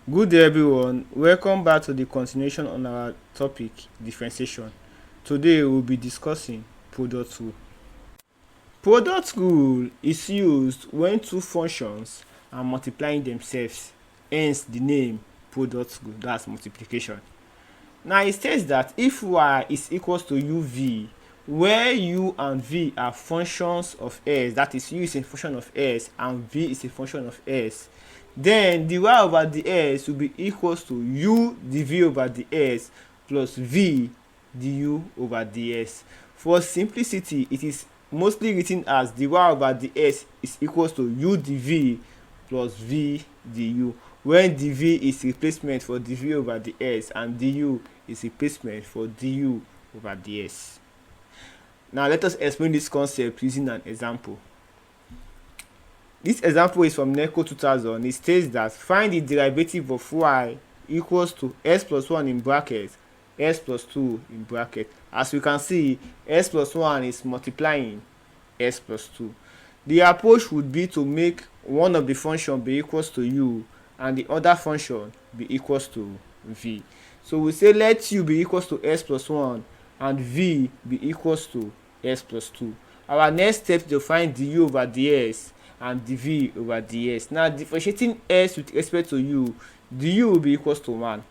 Good day everyone, welcome back to the continuation on our topic differentiation. Today we'll be discussing product rule. Product rule is used when two functions are multiplying themselves, hence the name product rule, that's multiplication. Now it says that if y is equals to uv, where u and v are functions of s, that is u is a function of s and v is a function of s, then the y over the s will be equals to u dv over the s plus v du over ds. For simplicity, it is mostly written as the y over the s is equals to u dv plus v du, when dv is replacement for dv over the s and du is replacement for du over ds. Now let us explain this concept using an example. This example is from NECO 2000. It states that find the derivative of y equals to s plus 1 in bracket, s plus 2 in bracket. As we can see, s plus 1 is multiplying s plus 2. The approach would be to make one of the function be equals to u and the other function be equals to v. So we say let u be equals to s plus 1 and v be equals to s plus 2. Our next step is to find du over ds and dv over ds. Now differentiating s with respect to u, du will be equals to 1,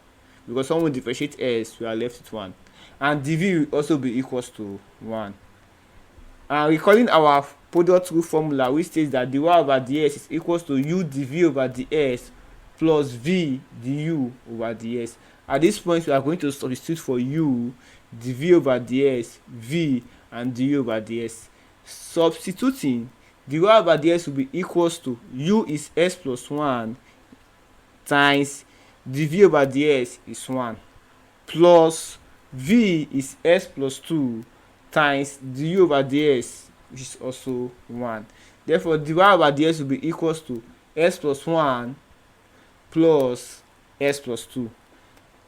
because when we differentiate s we are left with 1, and dv will also be equals to 1. And recalling our product rule formula, which states that dy over ds is equals to u dv over ds plus v du over ds. At this point we are going to substitute for u, dv over ds, v and du over ds. Substituting, dy over ds will be equals to u is s plus 1 times dv over ds is 1 plus v is s plus 2 times du over ds, which is also 1. Therefore dy over ds will be equals to s plus 1 plus s plus 2.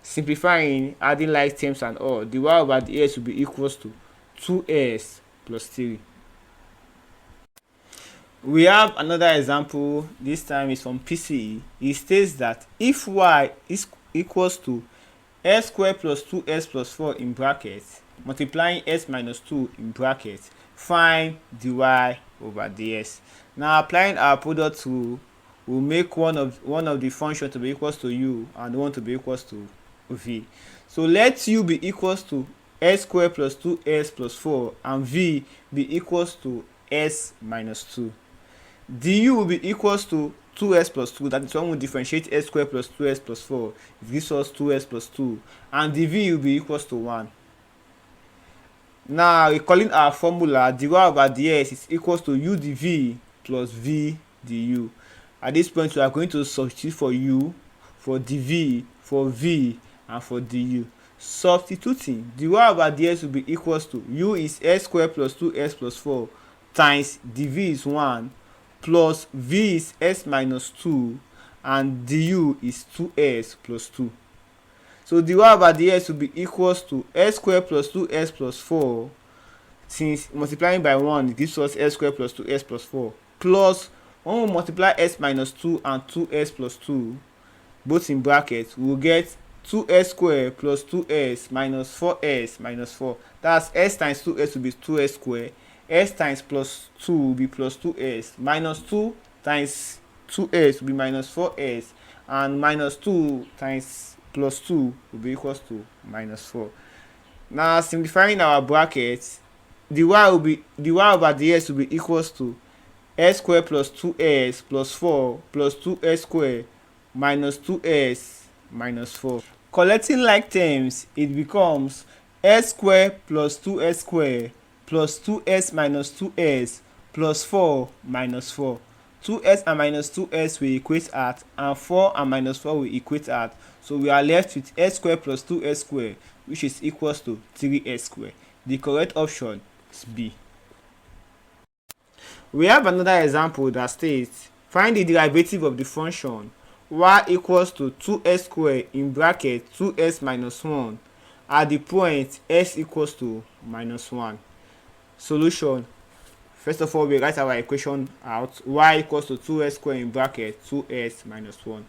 Simplifying, adding like terms and all, dy over ds will be equals to 2s plus 3. We have another example. This time is from PCE. It states that if y is equals to s squared plus 2s plus 4 in brackets multiplying s minus 2 in brackets, find dy over ds. Now applying our product rule, we'll make one of the function to be equals to u and one to be equals to v. So let u be equals to s squared plus 2s plus 4 and v be equals to s minus 2. du will be equals to 2s plus 2, that is when we differentiate s squared plus 2s plus 4, it gives us 2s plus 2, and dv will be equals to 1. Now recalling our formula, dy over ds is equals to u dv plus v du. At this point we are going to substitute for u, for dv, for v and for du. Substituting, dy over ds will be equals to u is s squared plus 2s plus 4 times dv is 1 plus v is s minus 2 and du is 2s plus 2. So dy over ds will be equals to s squared plus 2s plus 4, since multiplying by 1 it gives us s squared plus 2s plus 4, plus when we multiply s minus 2 and 2s plus 2 both in brackets, we will get 2s squared plus 2s minus 4s minus 4. That's s times 2s will be 2s squared, s times plus 2 will be plus 2s, minus 2 times 2s will be minus 4s, and minus 2 times plus 2 will be equals to minus 4. Now simplifying our brackets, dy over ds will be equals to s squared plus 2s plus 4 plus 2s squared minus 2s minus 4. Collecting like terms, it becomes s squared plus 2s squared plus 2s minus 2s plus 4 minus 4. 2s and minus 2s will equate at, and 4 and minus 4 will equate at. So we are left with s squared plus 2s squared, which is equals to 3s squared. The correct option is B. We have another example that states find the derivative of the function y equals to 2s squared in bracket 2s minus 1 at the point s equals to minus 1. Solution: first of all, we write our equation out. Y equals to 2s squared in bracket 2s minus 1.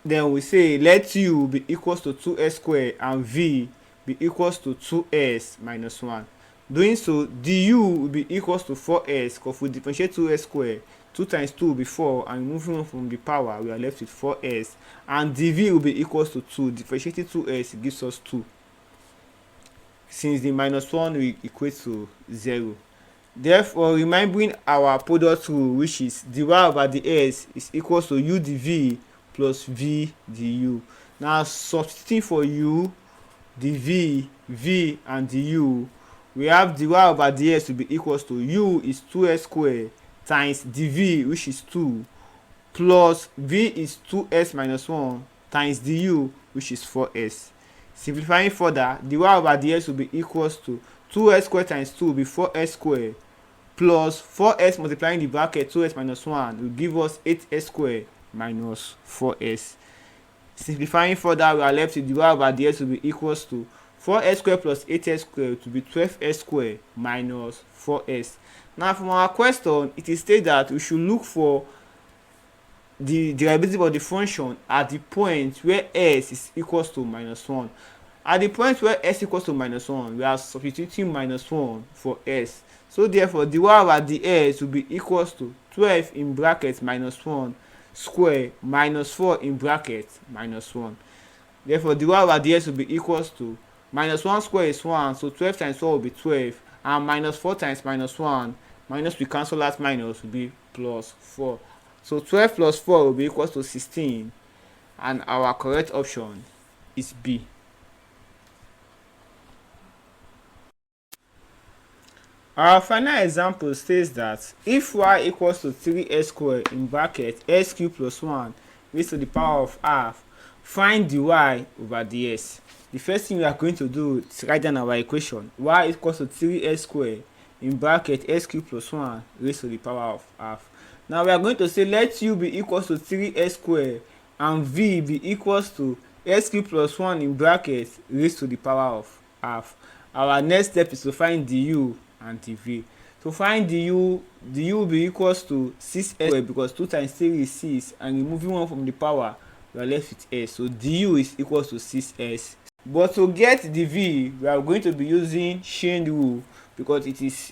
then we say let u be equals to 2s squared and v be equals to 2s minus 1. Doing so, du will be equals to 4s, because if we differentiate 2s squared, 2 times 2 will be 4, and moving on from the power, we are left with 4s. And dv will be equals to 2. Differentiating 2s gives us 2. Since the minus 1 will equate to 0. Therefore, remembering our product rule, which is dy over dx is equals to u dv plus v du. Now, substituting for u, dv, v, and du, we have dy over dx to be equals to u is 2s squared times dv, which is 2, plus v is 2s minus 1 times du, which is 4s. Simplifying further, dy over dx will be equals to 2s squared times 2 will be 4s squared, plus 4s multiplying the bracket 2s minus 1 will give us 8s squared minus 4s. Simplifying further, we are left with dy over dx will be equals to 4s squared plus 8s squared to be 12s squared minus 4s. Now, from our question, it is stated that we should look for the derivative of the function at the point where s is equals to minus 1. At the point where s equals to minus 1, we are substituting minus 1 for s. So therefore, dy over dx will be equals to 12 in brackets minus 1 square minus 4 in brackets minus 1. Therefore, dy over dx will be equals to minus 1 square is 1, so 12 times 4 will be 12, and minus 4 times minus 1, minus we cancel that minus will be plus 4. So 12 plus 4 will be equals to 16, and our correct option is B. Our final example states that if y equals to 3s squared in bracket s cubed plus 1 raised to the power of half, find dy over ds. The first thing we are going to do is write down our equation. Y equals to 3s squared in bracket s cubed plus 1 raised to the power of half. Now we are going to say let u be equals to 3s squared and v be equals to s cubed plus 1 in bracket raised to the power of half. Our next step is to find du and dv. To find du will be equals to 6s squared because 2 times 3 is 6, and removing 1 from the power, we are left with s. So du is equals to 6s. But to get dv, we are going to be using chain rule because it is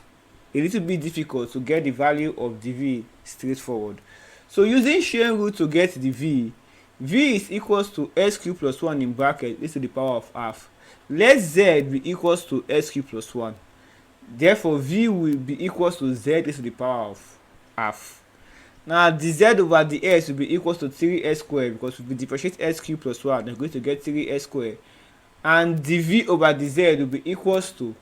a little bit difficult to get the value of dv straightforward. So using chain rule to get dv, v is equals to s cubed plus 1 in bracket raised to the power of half. Let z be equals to s cubed plus 1. Therefore, v will be equals to z raised to the power of half. Now, dz over ds will be equals to 3s squared because if we differentiate s cubed plus 1, we're going to get 3s squared. And dv over dz will be equals to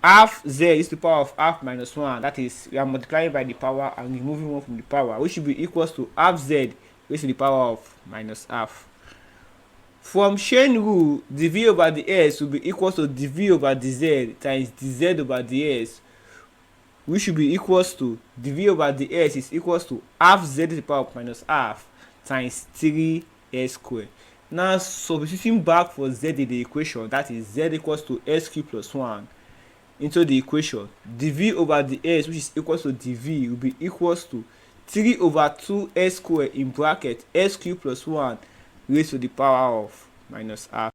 half z is to the power of half minus 1. That is, we are multiplying by the power and removing 1 from the power, which will be equals to half z raised to the power of minus half. From chain rule, dv over ds will be equals to dv over dz times dz over ds, which will be equals to dv over ds is equals to half z to the power of minus half times 3s squared. Now, substituting back for z in the equation, that is z equals to s cubed plus 1 into the equation, dv over ds, which is equals to dv, will be equals to 3 over 2s squared in bracket s cubed plus 1 raised to the power of minus half.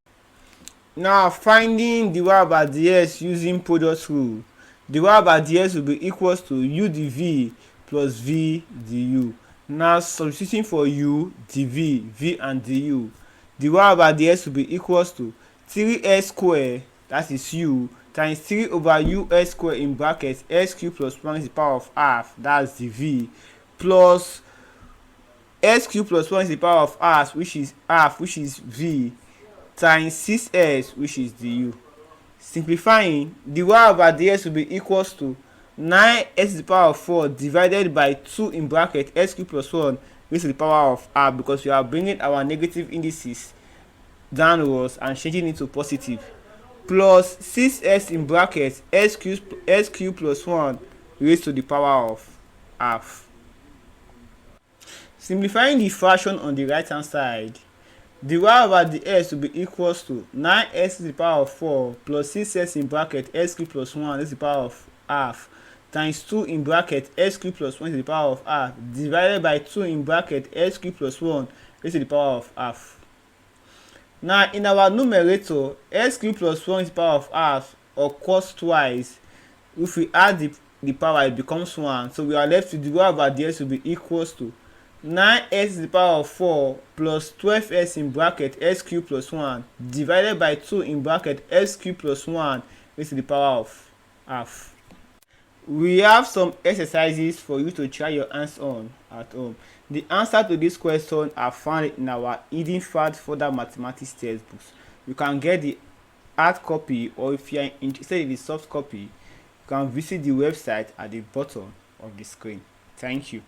Now, finding dy over ds using product rule, dy over ds will be equals to u dv plus v du. Now, substituting for u, dv, v, and du, dy over ds will be equals to 3s squared, that is u, times 3 over us squared in brackets s cubed plus 1 is the power of half, that's dv, plus s cubed plus 1 is the power of half, which is v, times 6s, which is du. Simplifying, dy over ds will be equals to 9s to the power of 4 divided by 2 in bracket s cubed plus 1 raised to the power of half, because we are bringing our negative indices downwards and changing it to positive, plus 6s in bracket s cubed plus 1 raised to the power of half. Simplifying the fraction on the right hand side, dy over ds will be equals to 9s to the power of 4 plus 6s in bracket s cubed plus 1 raised to the power of half times 2 in bracket s cubed plus 1 to the power of half divided by 2 in bracket s cubed plus 1 raised to the power of half. Now in our numerator, x cubed plus 1 raised to the power of half occurs twice. If we add the power, it becomes 1. So we are left with the y over dx will be equals to 9x to the power of 4 plus 12x in bracket x cubed plus 1 divided by 2 in bracket x cubed plus 1 raised to the power of half. We have some exercises for you to try your hands on at home. The answer to this question are found in our Hidden Facts Further Mathematics textbooks. You can get the hard copy, or if you are interested in the soft copy, you can visit the website at the bottom of the screen. Thank you.